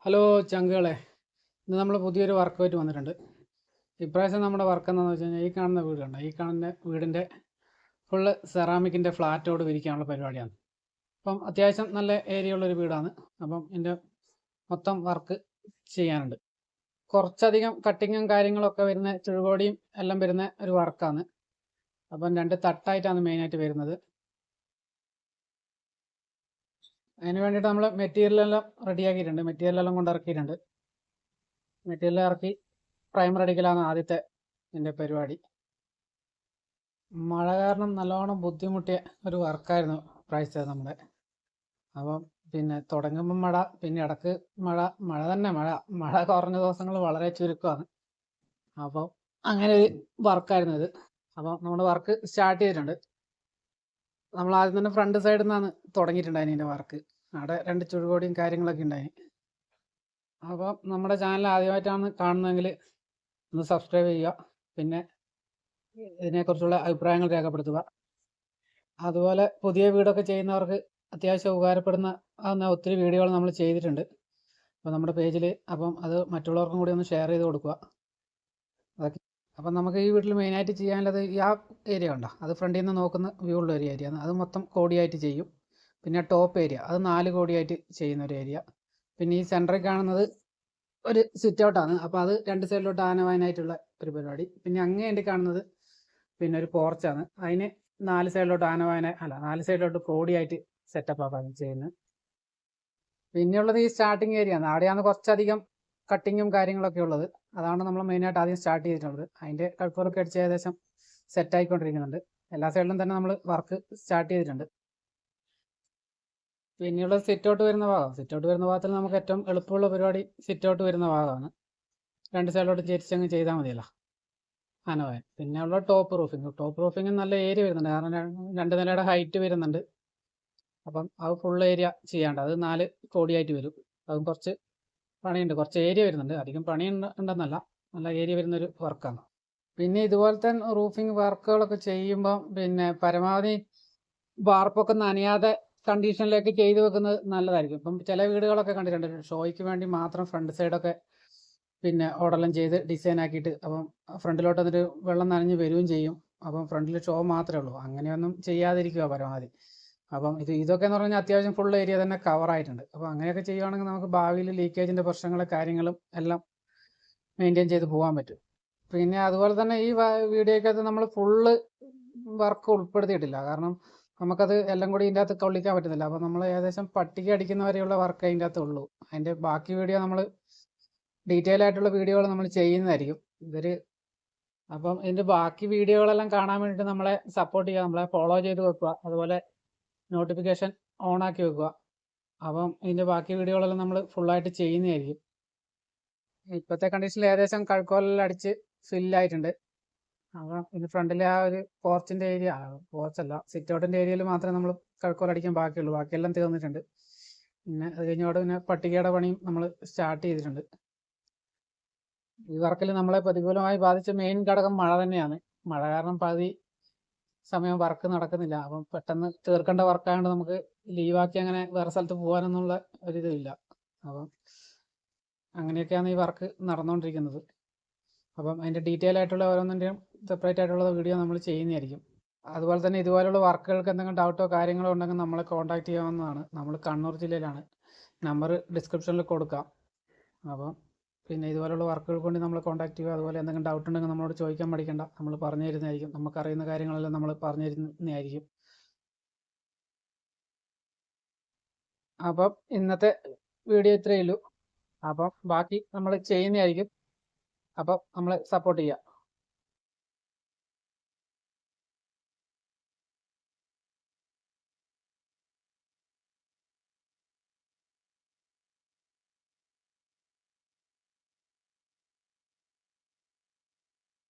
Hello ചങ്കുകളെ, ഇന്ന് നമ്മൾ പുതിയൊരു വർക്കുമായിട്ട് വന്നിട്ടുണ്ട്. ഇപ്രാവശ്യം നമ്മുടെ വർക്ക് എന്താണെന്ന് വെച്ച് കഴിഞ്ഞാൽ ഈ കാണുന്ന വീടുണ്ട്. ഈ കാണുന്ന വീടിൻ്റെ ഫുള്ള് സെറാമിക്കിൻ്റെ ഫ്ലാറ്റോട് വിരിക്കാനുള്ള പരിപാടിയാണ്. അപ്പം അത്യാവശ്യം നല്ല ഏരിയ ഉള്ളൊരു വീടാണ്. അപ്പം ഇതിൻ്റെ മൊത്തം വർക്ക് ചെയ്യാനുണ്ട്. കുറച്ചധികം കട്ടിങ്ങും കാര്യങ്ങളൊക്കെ വരുന്ന ചുഴുകോടിയും എല്ലാം വരുന്ന ഒരു വർക്കാണ്. അപ്പം 2 തട്ടായിട്ടാണ് മെയിനായിട്ട് വരുന്നത്. അതിന് വേണ്ടിയിട്ട് നമ്മൾ മെറ്റീരിയലെല്ലാം റെഡിയാക്കിയിട്ടുണ്ട്. മെറ്റീരിയലെല്ലാം കൊണ്ട് ഇറക്കിയിട്ടുണ്ട്. മെറ്റീരിയൽ ഇറക്കി പ്രൈമർ അടിക്കലാണ് ആദ്യത്തെ എൻ്റെ പരിപാടി. മഴ കാരണം നല്ലോണം ബുദ്ധിമുട്ടിയ ഒരു വർക്കായിരുന്നു പ്രാവശ്യത്തെ നമ്മുടെ. അപ്പം പിന്നെ തുടങ്ങുമ്പം മഴ, പിന്നെ ഇടക്ക് മഴ തന്നെ മഴ കുറഞ്ഞ ദിവസങ്ങൾ വളരെ ചുരുക്കമാണ്. അപ്പോൾ അങ്ങനെ ഒരു വർക്കായിരുന്നു ഇത്. അപ്പോൾ നമ്മുടെ വർക്ക് സ്റ്റാർട്ട് ചെയ്തിട്ടുണ്ട്. നമ്മൾ ആദ്യം തന്നെ ഫ്രണ്ട് സൈഡിൽ നിന്നാണ് തുടങ്ങിയിട്ടുണ്ടായിരുന്നു ഇതിൻ്റെ വർക്ക്. അവിടെ 2 ചുഴുകോടിയും കാര്യങ്ങളൊക്കെ ഉണ്ടായി. അപ്പോൾ നമ്മുടെ ചാനൽ ആദ്യമായിട്ടാണ് കാണുന്നതെങ്കിൽ ഒന്ന് സബ്സ്ക്രൈബ് ചെയ്യുക. പിന്നെ ഇതിനെക്കുറിച്ചുള്ള അഭിപ്രായങ്ങൾ രേഖപ്പെടുത്തുക. അതുപോലെ പുതിയ വീടൊക്കെ ചെയ്യുന്നവർക്ക് അത്യാവശ്യം ഉപകാരപ്പെടുന്ന ഒത്തിരി വീഡിയോകൾ നമ്മൾ ചെയ്തിട്ടുണ്ട് അപ്പോൾ നമ്മുടെ പേജിൽ. അപ്പം അത് മറ്റുള്ളവർക്കും കൂടി ഒന്ന് ഷെയർ ചെയ്ത് കൊടുക്കുക. അതൊക്കെ അപ്പം നമുക്ക് ഈ വീട്ടിൽ മെയിനായിട്ട് ചെയ്യാനുള്ളത് ഈ ആ ഏരിയ ഉണ്ടോ, അത് ഫ്രണ്ടിൽ നിന്ന് നോക്കുന്ന വ്യൂ ഉള്ള ഒരു ഏരിയ ആണ്. അത് മൊത്തം കോടിയായിട്ട് ചെയ്യും. പിന്നെ ടോപ്പ് ഏരിയ അത് 4 കോടിയായിട്ട് ചെയ്യുന്ന ഒരു ഏരിയ. പിന്നെ ഈ സെൻറ്ററിൽ കാണുന്നത് ഒരു സിറ്റ് ഔട്ടാണ്. അപ്പോൾ അത് 2 സൈഡിലോട്ട് ആനവാനായിട്ടുള്ള ഒരു പരിപാടി. പിന്നെ അങ്ങേണ്ടി കാണുന്നത് പിന്നെ ഒരു പോർച്ചാണ്. അതിന് 4 സൈഡിലോട്ട് ആനവാന അല്ല 4 സൈഡിലോട്ട് കോടിയായിട്ട് സെറ്റപ്പ് ആക്കാൻ ചെയ്യുന്നത്. പിന്നെയുള്ളത് ഈ സ്റ്റാർട്ടിങ് ഏരിയ ആണ്. അവിടെയാണ് കുറച്ചധികം കട്ടിങ്ങും കാര്യങ്ങളൊക്കെ ഉള്ളത്. അതാണ് നമ്മൾ മെയിനായിട്ട് ആദ്യം സ്റ്റാർട്ട് ചെയ്തിട്ടുള്ളത്. അതിൻ്റെ കൾപ്പുറൊക്കെ അടിച്ച് ഏകദേശം സെറ്റായിക്കൊണ്ടിരിക്കുന്നുണ്ട്. എല്ലാ സൈഡിലും തന്നെ നമ്മൾ വർക്ക് സ്റ്റാർട്ട് ചെയ്തിട്ടുണ്ട്. പിന്നെയുള്ളത് സിറ്റ് ഔട്ട് വരുന്ന ഭാഗം. സിറ്റ് ഔട്ട് വരുന്ന ഭാഗത്തിൽ നമുക്ക് ഏറ്റവും എളുപ്പമുള്ള പരിപാടി സിറ്റ് ഔട്ട് വരുന്ന ഭാഗമാണ്. 2 സൈഡിലോട്ട് ചെരിച്ചങ്ങ് ചെയ്താൽ മതിയല്ലോ ആനവാൻ. പിന്നെ ഉള്ള ടോപ്പ് റൂഫിങ് നല്ല ഏരിയ വരുന്നുണ്ട്. കാരണം 2 നിലയുടെ ഹൈറ്റ് വരുന്നുണ്ട്. അപ്പം അത് ഫുൾ ഏരിയ ചെയ്യാണ്ട് അത് 4 കോടിയായിട്ട് വരും. അതും കുറച്ച് പണിയുണ്ട്, കുറച്ച് ഏരിയ വരുന്നുണ്ട്. അധികം പണി ഉണ്ടെന്നല്ല, നല്ല ഏരിയ വരുന്നൊരു വർക്കാണ്. പിന്നെ ഇതുപോലത്തെ റൂഫിംഗ് വർക്കുകളൊക്കെ ചെയ്യുമ്പം പിന്നെ പരമാവധി വാർപ്പൊക്കെ നനയാതെ കണ്ടീഷനിലേക്ക് ചെയ്തു വെക്കുന്നത് നല്ലതായിരിക്കും. ഇപ്പം ചില വീടുകളൊക്കെ കണ്ടിട്ടുണ്ട് ഷോയ്ക്ക് വേണ്ടി മാത്രം ഫ്രണ്ട് സൈഡൊക്കെ പിന്നെ ഓടെല്ലാം ചെയ്ത് ഡിസൈൻ ആക്കിയിട്ട് അപ്പം ഫ്രണ്ടിലോട്ട് എന്നിട്ട് വെള്ളം നനഞ്ഞ് വരികയും ചെയ്യും. അപ്പം ഫ്രണ്ടിൽ ഷോ മാത്രമേ ഉള്ളൂ. അങ്ങനെയൊന്നും ചെയ്യാതിരിക്കുക പരമാവധി. അപ്പം ഇതൊക്കെ എന്ന് പറഞ്ഞാൽ അത്യാവശ്യം ഫുൾ ഏരിയ തന്നെ കവറായിട്ടുണ്ട്. അപ്പോൾ അങ്ങനെയൊക്കെ ചെയ്യുകയാണെങ്കിൽ നമുക്ക് ഭാവിയിൽ ലീക്കേജിൻ്റെ പ്രശ്നങ്ങളും കാര്യങ്ങളും എല്ലാം മെയിൻറ്റെയിൻ ചെയ്ത് പോകാൻ പറ്റും. പിന്നെ അതുപോലെ തന്നെ ഈ വീഡിയോക്കകത്ത് നമ്മൾ ഫുള്ള് വർക്ക് ഉൾപ്പെടുത്തിയിട്ടില്ല. കാരണം നമുക്കത് എല്ലാം കൂടി ഇതിൻ്റെ അകത്ത് കൊള്ളിക്കാൻ പറ്റുന്നില്ല. അപ്പോൾ നമ്മൾ ഏകദേശം പട്ടിക അടിക്കുന്നവരെയുള്ള വർക്ക് അതിൻ്റെ അകത്ത് ഉള്ളൂ. അതിൻ്റെ ബാക്കി വീഡിയോ നമ്മൾ ഡീറ്റെയിൽ ആയിട്ടുള്ള വീഡിയോകൾ നമ്മൾ ചെയ്യുന്നതായിരിക്കും. അപ്പം ഇതിൻ്റെ ബാക്കി വീഡിയോകളെല്ലാം കാണാൻ വേണ്ടിയിട്ട് നമ്മളെ സപ്പോർട്ട് ചെയ്യുക, നമ്മളെ ഫോളോ ചെയ്ത് വെക്കുക. അതുപോലെ നോട്ടിഫിക്കേഷൻ ഓൺ ആക്കി വെക്കുക. അപ്പം ഇതിൻ്റെ ബാക്കി വീഡിയോകളെല്ലാം നമ്മൾ ഫുള്ളായിട്ട് ചെയ്യുന്നതായിരിക്കും. ഇപ്പോഴത്തെ കണ്ടീഷനിൽ ഏകദേശം കഴുക്കോലെല്ലാം അടിച്ച് ഫില്ലായിട്ടുണ്ട്. അപ്പം ഇത് ഫ്രണ്ടിലെ ആ ഒരു പോർച്ചിൻ്റെ ഏരിയ, പോർച്ചല്ല സിറ്റ് ഔട്ടിൻ്റെ ഏരിയയിൽ മാത്രമേ നമ്മൾ കഴുക്കോലടിക്കാൻ ബാക്കിയുള്ളൂ. ബാക്കിയെല്ലാം തീർന്നിട്ടുണ്ട്. പിന്നെ അത് കഴിഞ്ഞോടെ പിന്നെ പട്ടികയുടെ പണിയും നമ്മൾ സ്റ്റാർട്ട് ചെയ്തിട്ടുണ്ട്. ഈ വർക്കിൽ നമ്മളെ പ്രതികൂലമായി ബാധിച്ച മെയിൻ ഘടകം മഴ തന്നെയാണ്. മഴ കാരണം പകുതി സമയം വർക്ക് നടക്കുന്നില്ല. അപ്പം പെട്ടെന്ന് തീർക്കേണ്ട വർക്കായതുകൊണ്ട് നമുക്ക് ലീവാക്കി അങ്ങനെ വേറെ സ്ഥലത്ത് പോകാനൊന്നുള്ള ഒരിതില്ല. അപ്പം അങ്ങനെയൊക്കെയാണ് ഈ വർക്ക് നടന്നുകൊണ്ടിരിക്കുന്നത്. അപ്പം അതിൻ്റെ ഡീറ്റെയിൽ ആയിട്ടുള്ള ഓരോന്നിൻ്റെയും സെപ്പറേറ്റ് ആയിട്ടുള്ള വീഡിയോ നമ്മൾ ചെയ്യുന്നതായിരിക്കും. അതുപോലെ തന്നെ ഇതുപോലുള്ള വർക്കുകൾക്ക് എന്തെങ്കിലും ഡൗട്ടോ കാര്യങ്ങളോ ഉണ്ടെങ്കിൽ നമ്മളെ കോൺടാക്റ്റ് ചെയ്യാവുന്നതാണ്. നമ്മൾ കണ്ണൂർ ജില്ലയിലാണ്. നമ്പർ ഡിസ്ക്രിപ്ഷനിൽ കൊടുക്കാം. അപ്പം പിന്നെ ഇതുപോലുള്ള വർക്കുകൾക്ക് വേണ്ടി നമ്മളെ കോൺടാക്റ്റ് ചെയ്യുക. അതുപോലെ എന്തെങ്കിലും ഡൗട്ട് ഉണ്ടെങ്കിൽ നമ്മളോട് ചോദിക്കാൻ പഠിക്കേണ്ട, നമ്മൾ പറഞ്ഞു തരുന്നതായിരിക്കും. നമുക്കറിയുന്ന കാര്യങ്ങളെല്ലാം നമ്മൾ പറഞ്ഞു തരുന്നതായിരിക്കും. അപ്പം ഇന്നത്തെ വീഡിയോ ഇത്രയേ ഉള്ളൂ. അപ്പം ബാക്കി നമ്മൾ ചെയ്യുന്നതായിരിക്കും. അപ്പം നമ്മൾ സപ്പോർട്ട് ചെയ്യുക.